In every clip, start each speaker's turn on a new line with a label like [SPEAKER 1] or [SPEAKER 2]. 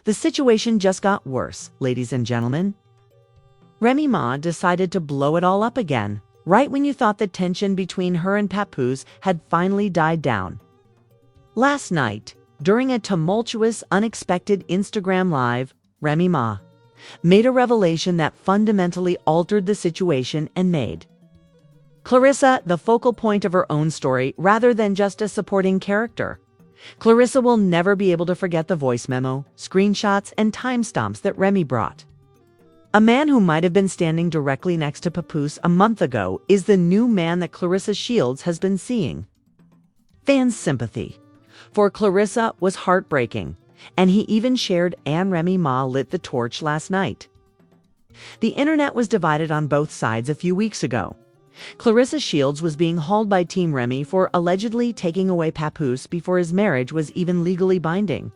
[SPEAKER 1] The situation just got worse, ladies and gentlemen. Remy Ma decided to blow it all up again, right when you thought the tension between her and Papoose had finally died down. Last night, during a tumultuous, unexpected Instagram Live, Remy Ma made a revelation that fundamentally altered the situation and made Claressa the focal point of her own story rather than just a supporting character. Claressa will never be able to forget the voice memo, screenshots, and timestamps that Remy brought. A man who might have been standing directly next to Papoose a month ago is the new man that Claressa Shields has been seeing. Fans' sympathy for Claressa was heartbreaking, and he even shared and Remy Ma lit the torch last night. The internet was divided on both sides a few weeks ago. Claressa Shields was being hauled by Team Remy for allegedly taking away Papoose before his marriage was even legally binding.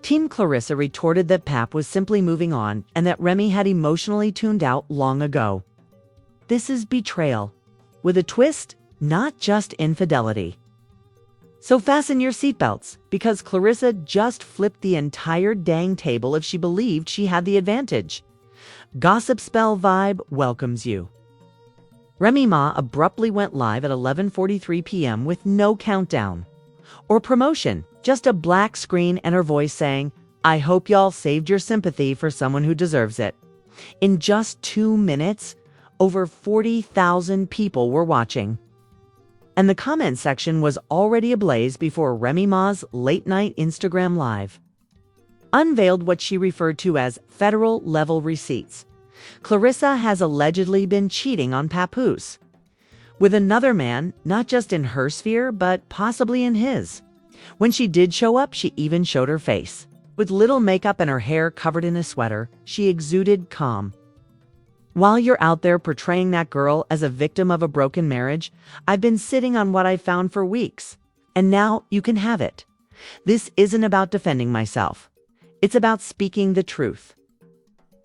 [SPEAKER 1] Team Claressa retorted that Pap was simply moving on and that Remy had emotionally tuned out long ago. This is betrayal, with a twist, not just infidelity. So fasten your seatbelts, because Claressa just flipped the entire dang table if she believed she had the advantage. Gossip Spell Vibe welcomes you. Remy Ma abruptly went live at 11:43 p.m. with no countdown or promotion, just a black screen and her voice saying, "I hope y'all saved your sympathy for someone who deserves it." In just 2 minutes, over 40,000 people were watching. And the comment section was already ablaze before Remy Ma's late-night Instagram Live unveiled what she referred to as federal-level receipts. Claressa has allegedly been cheating on Papoose with another man, not just in her sphere, but possibly in his. When she did show up, she even showed her face. With little makeup and her hair covered in a sweater, she exuded calm. While you're out there portraying that girl as a victim of a broken marriage, I've been sitting on what I've found for weeks, and now you can have it. This isn't about defending myself. It's about speaking the truth.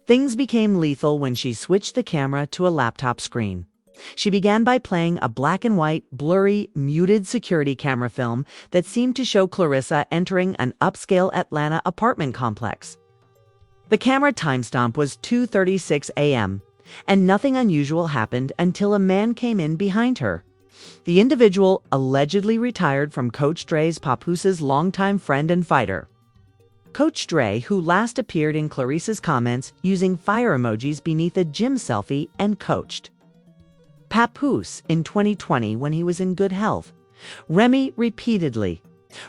[SPEAKER 1] Things became lethal when she switched the camera to a laptop screen. She began by playing a black and white, blurry, muted security camera film that seemed to show Claressa entering an upscale Atlanta apartment complex. The camera timestamp was 2:36 a.m., and nothing unusual happened until a man came in behind her. The individual allegedly retired from Coach Dre's Papoose's longtime friend and fighter. Coach Dre, who last appeared in Claressa's comments using fire emojis beneath a gym selfie and coached Papoose in 2020 when he was in good health. Remy repeatedly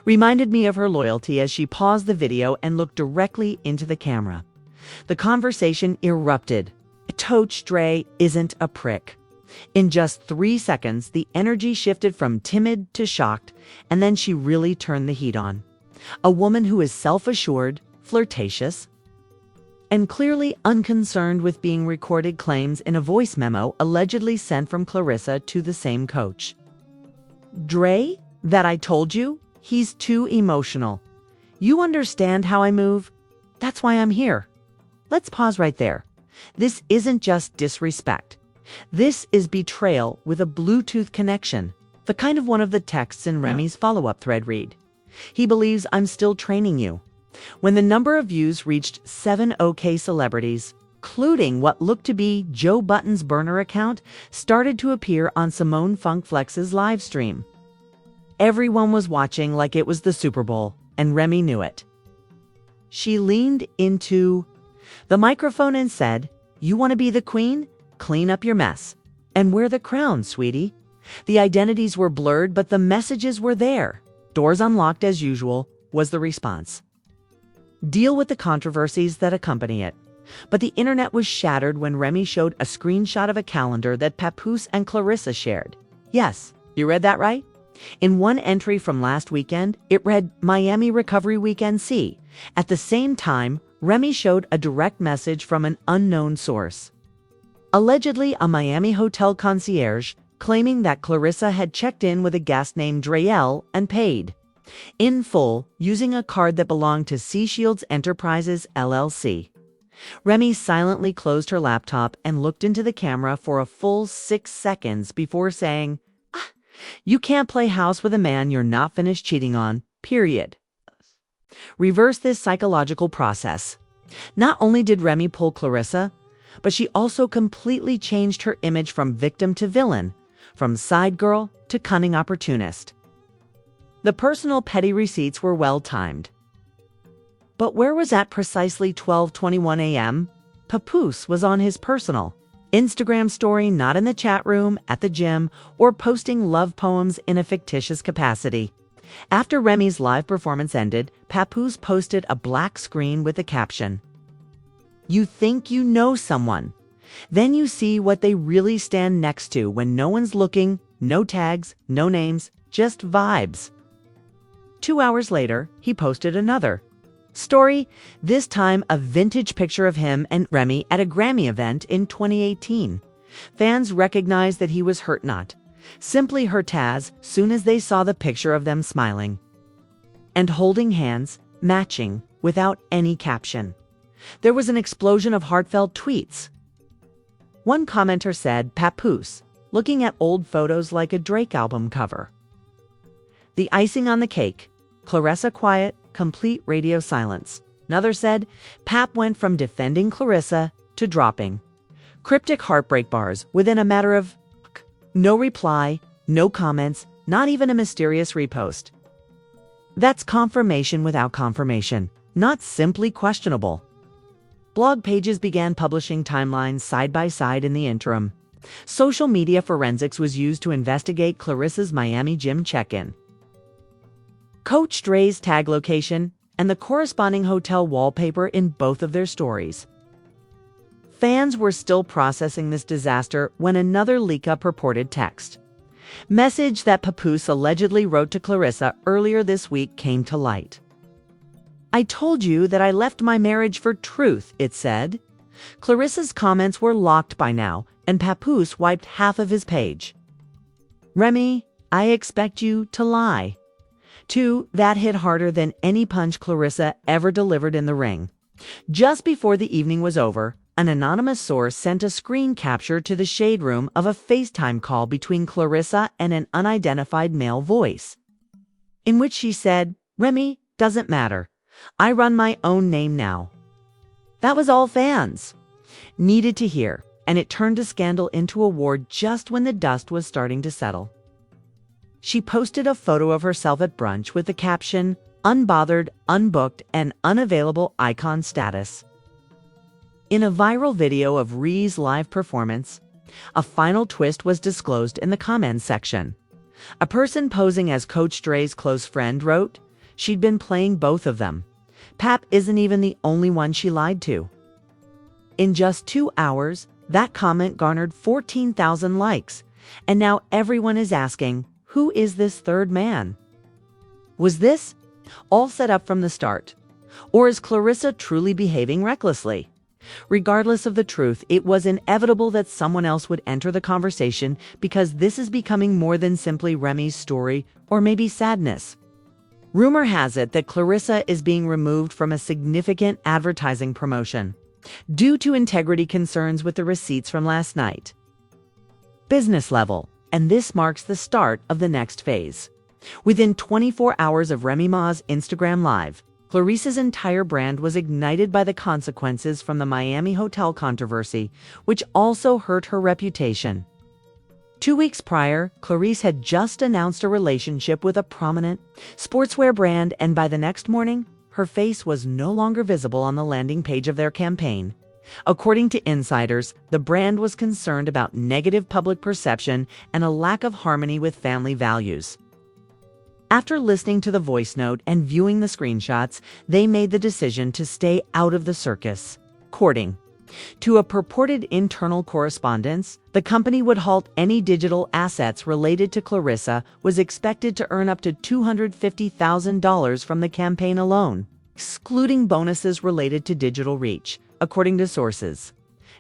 [SPEAKER 1] reminded me of her loyalty as she paused the video and looked directly into the camera. The conversation erupted. Coach Dre isn't a prick. In just 3 seconds, the energy shifted from timid to shocked, and then she really turned the heat on. A woman who is self-assured, flirtatious, and clearly unconcerned with being recorded claims in a voice memo allegedly sent from Claressa to the same coach. "Dre, that I told you, he's too emotional. You understand how I move? That's why I'm here." Let's pause right there. This isn't just disrespect. This is betrayal with a Bluetooth connection, the kind of one of the texts in Remy's follow-up thread read. "He believes I'm still training you." When the number of views reached 7 OK celebrities, including what looked to be Joe Button's burner account, started to appear on Simone Funk Flex's live stream. Everyone was watching like it was the Super Bowl, and Remy knew it. She leaned into the microphone and said, "You want to be the queen? Clean up your mess. And wear the crown, sweetie." The identities were blurred, but the messages were there. "Doors unlocked as usual," was the response. "Deal with the controversies that accompany it." But the internet was shattered when Remy showed a screenshot of a calendar that Papoose and Claressa shared. Yes, you read that right. In one entry from last weekend, it read Miami Recovery Weekend C. At the same time, Remy showed a direct message from an unknown source, allegedly a Miami hotel concierge, claiming that Claressa had checked in with a guest named Drayel and paid in full using a card that belonged to Sea Shields Enterprises, LLC. Remy silently closed her laptop and looked into the camera for a full 6 seconds before saying, "You can't play house with a man you're not finished cheating on, period." Reverse this psychological process. Not only did Remy pull Claressa, but she also completely changed her image from victim to villain, from side girl to cunning opportunist. The personal petty receipts were well timed. But where was at precisely 12:21 a.m.? Papoose was on his personal Instagram story, not in the chat room, at the gym, or posting love poems in a fictitious capacity. After Remy's live performance ended, Papoose posted a black screen with the caption, "You think you know someone. Then you see what they really stand next to when no one's looking, no tags, no names, just vibes." 2 hours later, he posted another story, this time a vintage picture of him and Remy at a Grammy event in 2018. Fans recognized that he was hurt, not simply hurt, as soon as they saw the picture of them smiling and holding hands, matching, without any caption. There was an explosion of heartfelt tweets. One commenter said, "Papoose, looking at old photos like a Drake album cover." The icing on the cake, Claressa quiet, complete radio silence. Another said, "Pap went from defending Claressa to dropping cryptic heartbreak bars within a matter of..." No reply, no comments, not even a mysterious repost. That's confirmation without confirmation, not simply questionable. Blog pages began publishing timelines side by side in the interim. Social media forensics was used to investigate Claressa's Miami gym check-in, Coach Dre's tag location, and the corresponding hotel wallpaper in both of their stories. Fans were still processing this disaster when another leak-up purported text message that Papoose allegedly wrote to Claressa earlier this week came to light. "I told you that I left my marriage for truth," it said. Claressa's comments were locked by now, and Papoose wiped half of his page. "Remy, I expect you to lie." That hit harder than any punch Claressa ever delivered in the ring. Just before the evening was over, an anonymous source sent a screen capture to the shade room of a FaceTime call between Claressa and an unidentified male voice, in which she said, "Remy, doesn't matter. I run my own name now." That was all fans needed to hear, and it turned a scandal into a war just when the dust was starting to settle. She posted a photo of herself at brunch with the caption, "Unbothered, unbooked, and unavailable icon status." In a viral video of Rhee's live performance, a final twist was disclosed in the comments section. A person posing as Coach Dre's close friend wrote, "She'd been playing both of them. Pap isn't even the only one she lied to." In just 2 hours, that comment garnered 14,000 likes, and now everyone is asking, who is this third man? Was this all set up from the start? Or is Claressa truly behaving recklessly? Regardless of the truth, it was inevitable that someone else would enter the conversation, because this is becoming more than simply Remy's story, or maybe sadness. Rumor has it that Claressa is being removed from a significant advertising promotion due to integrity concerns with the receipts from last night. Business level, and this marks the start of the next phase. Within 24 hours of Remy Ma's Instagram Live, Claressa's entire brand was ignited by the consequences from the Miami hotel controversy, which also hurt her reputation. 2 weeks prior, Claressa had just announced a relationship with a prominent sportswear brand, and by the next morning, her face was no longer visible on the landing page of their campaign. According to insiders, the brand was concerned about negative public perception and a lack of harmony with family values. After listening to the voice note and viewing the screenshots, they made the decision to stay out of the circus. According to a purported internal correspondence, the company would halt any digital assets related to Claressa, was expected to earn up to $250,000 from the campaign alone, excluding bonuses related to digital reach, according to sources.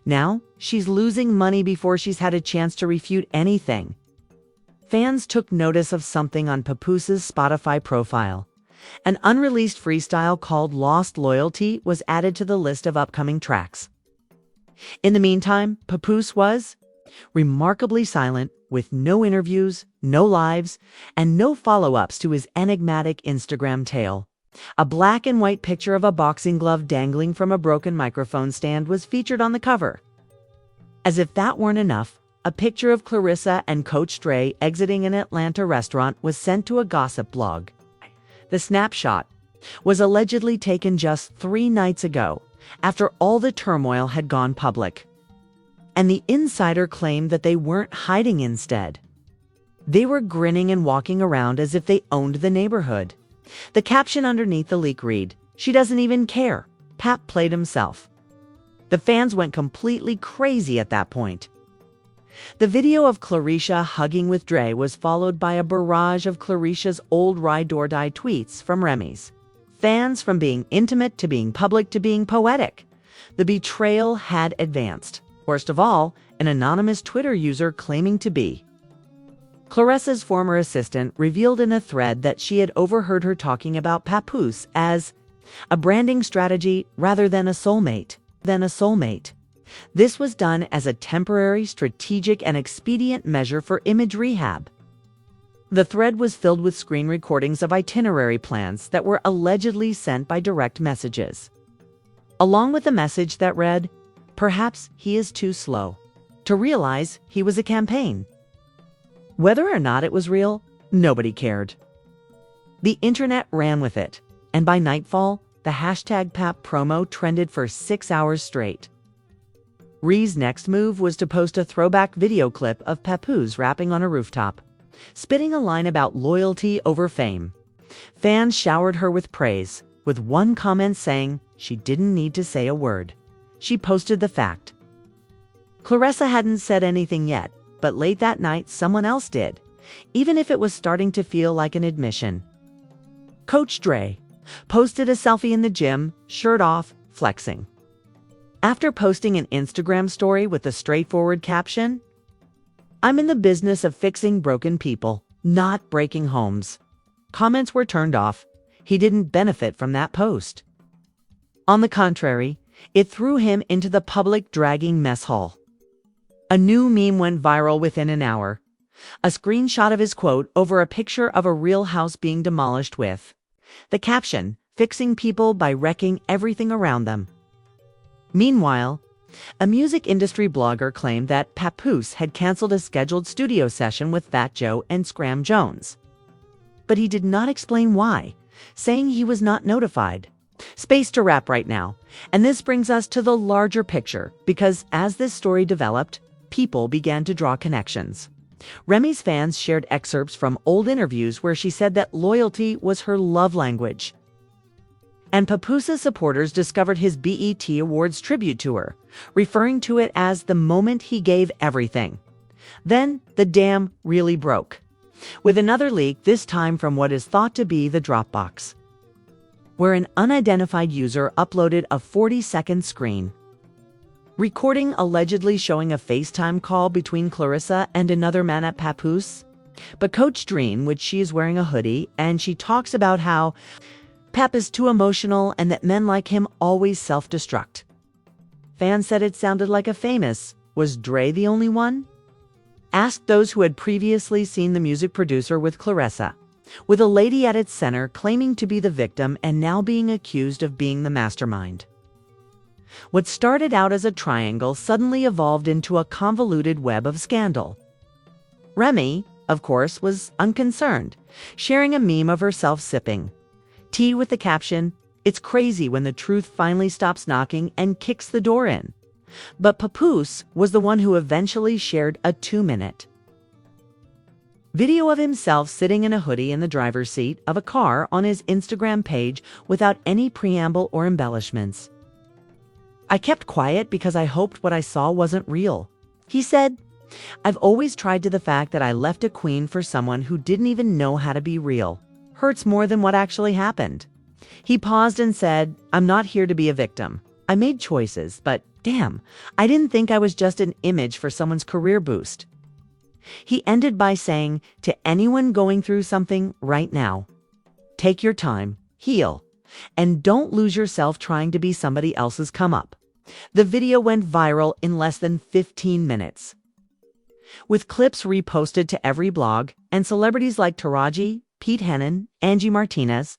[SPEAKER 1] Now, she's losing money before she's had a chance to refute anything. Fans took notice of something on Papoose's Spotify profile. An unreleased freestyle called Lost Loyalty was added to the list of upcoming tracks. In the meantime, Papoose was remarkably silent, with no interviews, no lives, and no follow-ups to his enigmatic Instagram tale. A black and white picture of a boxing glove dangling from a broken microphone stand was featured on the cover. As if that weren't enough, a picture of Claressa and Coach Dre exiting an Atlanta restaurant was sent to a gossip blog. The snapshot was allegedly taken just 3 nights ago, after all the turmoil had gone public. And the insider claimed that they weren't hiding instead. They were grinning and walking around as if they owned the neighborhood. The caption underneath the leak read, "She doesn't even care. Pap played himself." The fans went completely crazy at that point. The video of Claressa hugging with Dre was followed by a barrage of Claressa's old ride or die tweets from Remy's fans, from being intimate to being public to being poetic. The betrayal had advanced. Worst of all, an anonymous Twitter user claiming to be Claressa's former assistant revealed in a thread that she had overheard her talking about Papoose as a branding strategy rather than a soulmate. This was done as a temporary, strategic, and expedient measure for image rehab. The thread was filled with screen recordings of itinerary plans that were allegedly sent by direct messages, along with a message that read, "Perhaps he is too slow to realize he was a campaign." Whether or not it was real, nobody cared. The internet ran with it, and by nightfall, the hashtag Pap promo trended for 6 hours straight. Rhee's next move was to post a throwback video clip of Papoose rapping on a rooftop, spitting a line about loyalty over fame. Fans showered her with praise, with one comment saying she didn't need to say a word. She posted the fact. Claressa hadn't said anything yet, but late that night someone else did, even if it was starting to feel like an admission. Coach Dre posted a selfie in the gym, shirt off, flexing. After posting an Instagram story with a straightforward caption, "I'm in the business of fixing broken people, not breaking homes," comments were turned off. He didn't benefit from that post. On the contrary, it threw him into the public dragging mess hall. A new meme went viral within an hour. A screenshot of his quote over a picture of a real house being demolished with the caption, "Fixing people by wrecking everything around them." Meanwhile, a music industry blogger claimed that Papoose had canceled a scheduled studio session with Fat Joe and Scram Jones. But he did not explain why, saying he was not notified. Space to wrap right now. And this brings us to the larger picture, because as this story developed, people began to draw connections. Remy's fans shared excerpts from old interviews where she said that loyalty was her love language. And Papoose's supporters discovered his BET Awards tribute to her, referring to it as the moment he gave everything. Then the dam really broke, with another leak, this time from what is thought to be the Dropbox, where an unidentified user uploaded a 40-second screen recording allegedly showing a FaceTime call between Claressa and another man at Papoose. But Coach Dre, which she is wearing a hoodie, and she talks about how Pap is too emotional and that men like him always self-destruct. Fans said it sounded like a famous, "Was Dre the only one?" Asked those who had previously seen the music producer with Claressa, with a lady at its center claiming to be the victim and now being accused of being the mastermind. What started out as a triangle suddenly evolved into a convoluted web of scandal. Remy, of course, was unconcerned, sharing a meme of herself sipping tea with the caption, "It's crazy when the truth finally stops knocking and kicks the door in." But Papoose was the one who eventually shared a 2-minute video of himself sitting in a hoodie in the driver's seat of a car on his Instagram page without any preamble or embellishments. "I kept quiet because I hoped what I saw wasn't real," he said. "I've always tried to the fact that I left a queen for someone who didn't even know how to be real. Hurts more than what actually happened." He paused and said, "I'm not here to be a victim. I made choices, but damn, I didn't think I was just an image for someone's career boost." He ended by saying, to anyone going through something right now, take your time, heal, and don't lose yourself trying to be somebody else's come up. The video went viral in less than 15 minutes, with clips reposted to every blog, and celebrities like Taraji, Pete Hennon, Angie Martinez,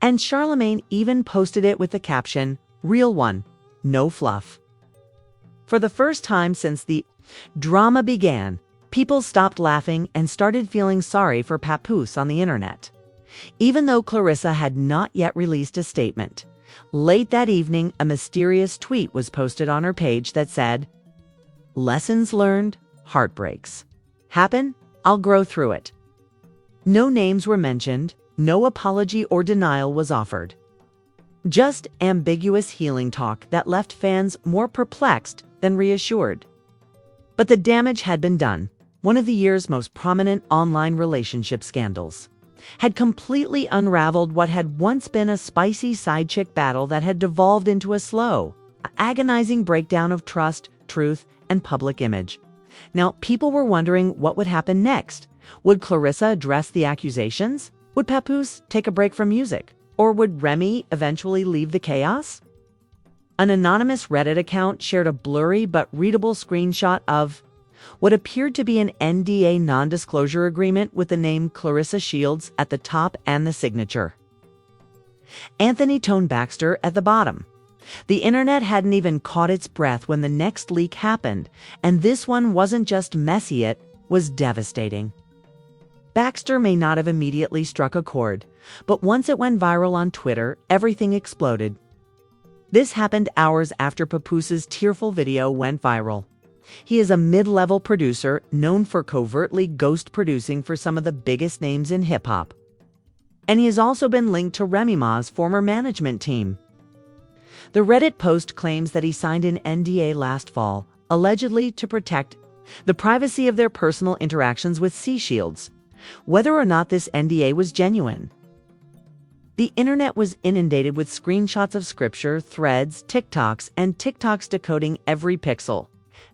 [SPEAKER 1] And Charlemagne even posted it with the caption, "Real one, no fluff." For the first time since the drama began, people stopped laughing and started feeling sorry for Papoose on the internet. Even though Claressa had not yet released a statement, late that evening a mysterious tweet was posted on her page that said, "Lessons learned, heartbreaks. Happen, I'll grow through it." No names were mentioned, no apology or denial was offered. Just ambiguous healing talk that left fans more perplexed than reassured. But the damage had been done. One of the year's most prominent online relationship scandals had completely unraveled what had once been a spicy side chick battle that had devolved into a slow, agonizing breakdown of trust, truth, and public image. Now, people were wondering what would happen next. Would Claressa address the accusations? Would Papoose take a break from music? Or would Remy eventually leave the chaos? An anonymous Reddit account shared a blurry but readable screenshot of what appeared to be an NDA non-disclosure agreement with the name Claressa Shields at the top and the signature Anthony Tone Baxter at the bottom. The internet hadn't even caught its breath when the next leak happened, and this one wasn't just messy, it was devastating. Baxter may not have immediately struck a chord, but once it went viral on Twitter, everything exploded. This happened hours after Papoose's tearful video went viral. He is a mid-level producer known for covertly ghost producing for some of the biggest names in hip-hop. And he has also been linked to Remy Ma's former management team. The Reddit post claims that he signed an NDA last fall, allegedly to protect the privacy of their personal interactions with C Shields, whether or not this NDA was genuine. The internet was inundated with screenshots of scripture, threads, and TikToks decoding every pixel.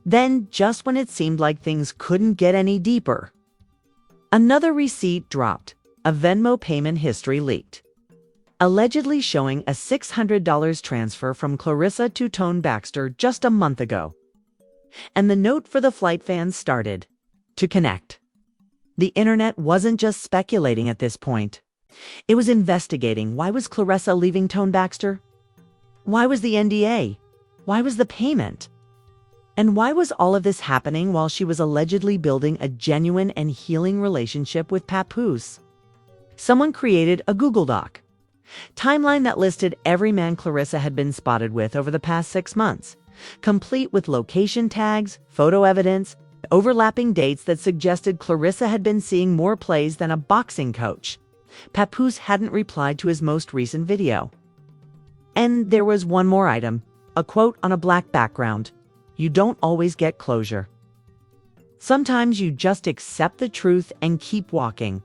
[SPEAKER 1] Then, just when it seemed like things couldn't get any deeper, another receipt dropped, a Venmo payment history leaked, allegedly showing a $600 transfer from Claressa to Tone Baxter just a month ago. And the note for the flight fans started to connect. The internet wasn't just speculating at this point. It was investigating. Why was Claressa leaving Tone Baxter? Why was the NDA? Why was the payment? And why was all of this happening while she was allegedly building a genuine and healing relationship with Papoose? Someone created a Google Doc timeline that listed every man Claressa had been spotted with over the past 6 months, complete with location tags, photo evidence, overlapping dates that suggested Claressa had been seeing more plays than a boxing coach. Papoose hadn't replied to his most recent video. And there was one more item, a quote on a black background. "You don't always get closure. Sometimes you just accept the truth and keep walking."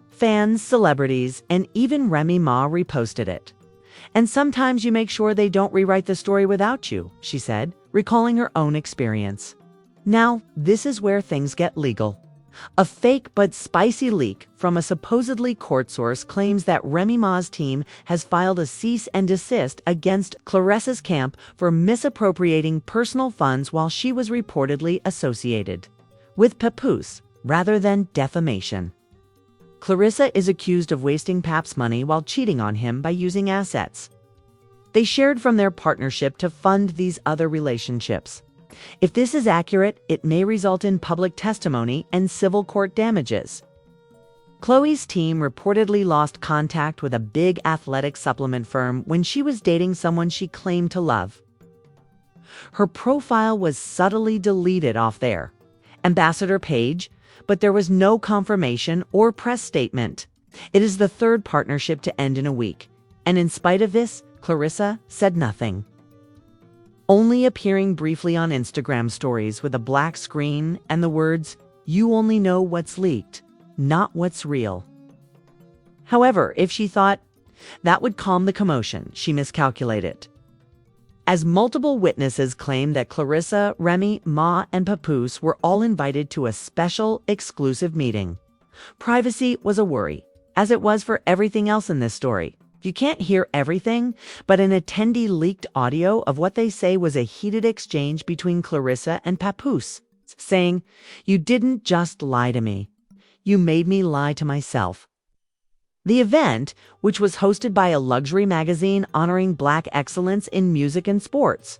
[SPEAKER 1] Fans, celebrities, and even Remy Ma reposted it. "And sometimes you make sure they don't rewrite the story without you," she said, recalling her own experience. Now, this is where things get legal. A fake but spicy leak from a supposedly court source claims that Remy Ma's team has filed a cease and desist against Claressa's camp for misappropriating personal funds while she was reportedly associated with Papoose rather than defamation. Claressa is accused of wasting Pap's money while cheating on him by using assets they shared from their partnership to fund these other relationships. If this is accurate, it may result in public testimony and civil court damages. Chloe's team reportedly lost contact with a big athletic supplement firm when she was dating someone she claimed to love. Her profile was subtly deleted off their ambassador page, but there was no confirmation or press statement. It is the third partnership to end in a week, and in spite of this, Claressa said nothing, only appearing briefly on Instagram stories with a black screen and the words, "You only know what's leaked, not what's real." However, if she thought that would calm the commotion, she miscalculated. As multiple witnesses claim that Claressa, Remy, Ma, and Papoose were all invited to a special, exclusive meeting. Privacy was a worry, as it was for everything else in this story. You can't hear everything, but an attendee leaked audio of what they say was a heated exchange between Claressa and Papoose, saying, "You didn't just lie to me. You made me lie to myself." The event, which was hosted by a luxury magazine honoring Black excellence in music and sports,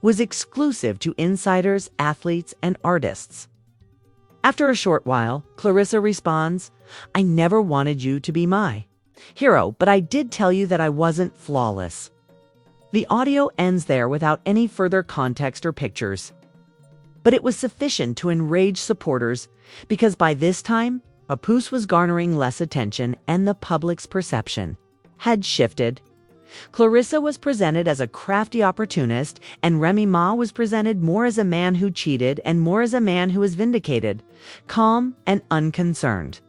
[SPEAKER 1] was exclusive to insiders, athletes, and artists. After a short while, Claressa responds, "I never wanted you to be my hero, but I did tell you that I wasn't flawless." The audio ends there without any further context or pictures. But it was sufficient to enrage supporters because by this time, Papoose was garnering less attention and the public's perception had shifted. Claressa was presented as a crafty opportunist, and Remy Ma was presented more as a man who cheated and more as a man who was vindicated, calm and unconcerned.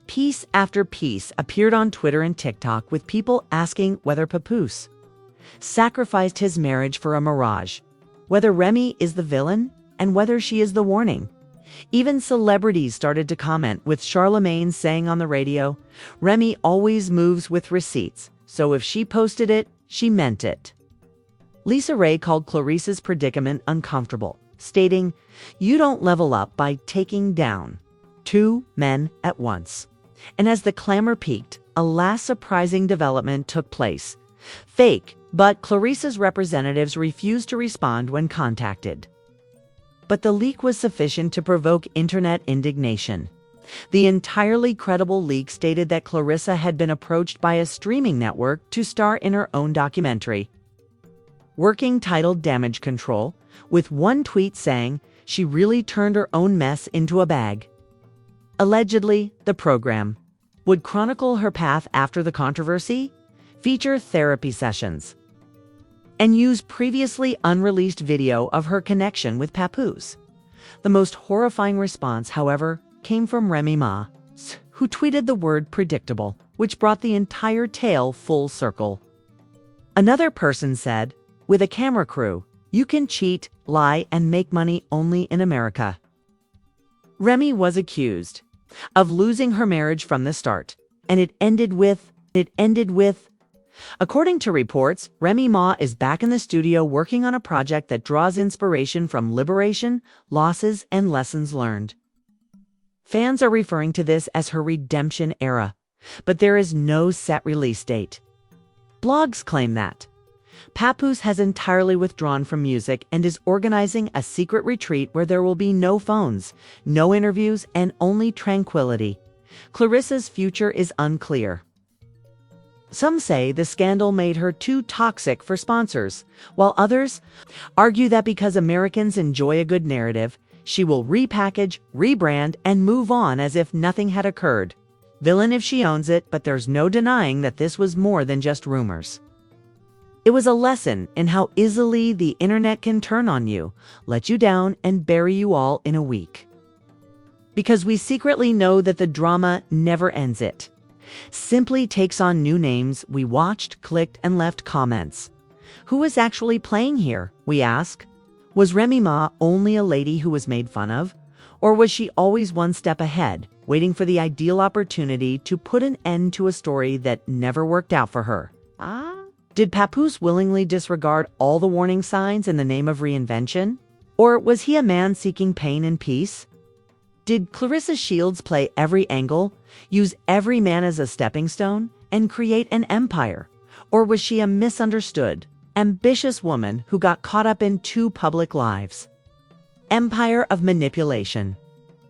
[SPEAKER 1] Piece after piece appeared on Twitter and TikTok with people asking whether Papoose sacrificed his marriage for a mirage, whether Remy is the villain, and whether she is the warning. Even celebrities started to comment, with Charlemagne saying on the radio, "Remy always moves with receipts, so if she posted it, she meant it." Lisa Ray called Claressa's predicament uncomfortable, stating, "You don't level up by taking down two men at once." And as the clamor peaked, a last surprising development took place. Fake, but Claressa's representatives refused to respond when contacted. But the leak was sufficient to provoke internet indignation. The entirely credible leak stated that Claressa had been approached by a streaming network to star in her own documentary, working titled Damage Control, with one tweet saying she really turned her own mess into a bag. Allegedly, the program would chronicle her path after the controversy, feature therapy sessions, and use previously unreleased video of her connection with Papoose. The most horrifying response, however, came from Remy Ma, who tweeted the word predictable, which brought the entire tale full circle. Another person said, "With a camera crew, you can cheat, lie, and make money only in America." Remy was accused of losing her marriage from the start, and it ended with. According to reports, Remy Ma is back in the studio working on a project that draws inspiration from liberation, losses, and lessons learned. Fans are referring to this as her redemption era, but there is no set release date. Blogs claim that Papoose has entirely withdrawn from music and is organizing a secret retreat where there will be no phones, no interviews, and only tranquility. Claressa's future is unclear. Some say the scandal made her too toxic for sponsors, while others argue that because Americans enjoy a good narrative, she will repackage, rebrand, and move on as if nothing had occurred. Villain if she owns it, but there's no denying that this was more than just rumors. It was a lesson in how easily the internet can turn on you, let you down, and bury you all in a week. Because we secretly know that the drama never ends it. Simply takes on new names. We watched, clicked, and left comments. Who is actually playing here, we ask? Was Remy Ma only a lady who was made fun of? Or was she always one step ahead, waiting for the ideal opportunity to put an end to a story that never worked out for her? Did Papoose willingly disregard all the warning signs in the name of reinvention? Or was he a man seeking pain and peace? Did Claressa Shields play every angle, use every man as a stepping stone, and create an empire? Or was she a misunderstood, ambitious woman who got caught up in two public lives? Empire of manipulation.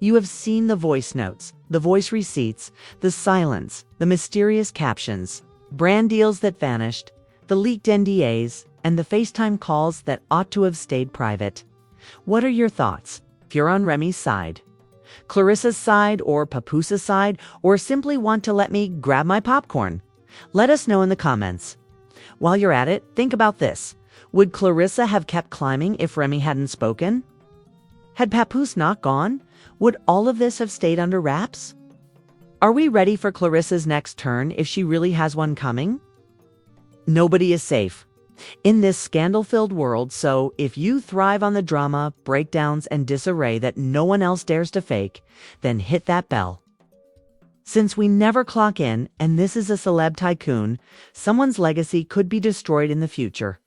[SPEAKER 1] You have seen the voice notes, the voice receipts, the silence, the mysterious captions, brand deals that vanished, the leaked NDAs, and the FaceTime calls that ought to have stayed private. What are your thoughts? If you're on Remy's side, Claressa's side, or Papoose's side, or simply want to let me grab my popcorn, let us know in the comments. While you're at it, think about this. Would Claressa have kept climbing if Remy hadn't spoken? Had Papoose not gone, would all of this have stayed under wraps? Are we ready for Claressa's next turn if she really has one coming? Nobody is safe in this scandal-filled world, so if you thrive on the drama, breakdowns, and disarray that no one else dares to fake, then hit that bell. Since we never clock in, and this is a celeb tycoon, someone's legacy could be destroyed in the future.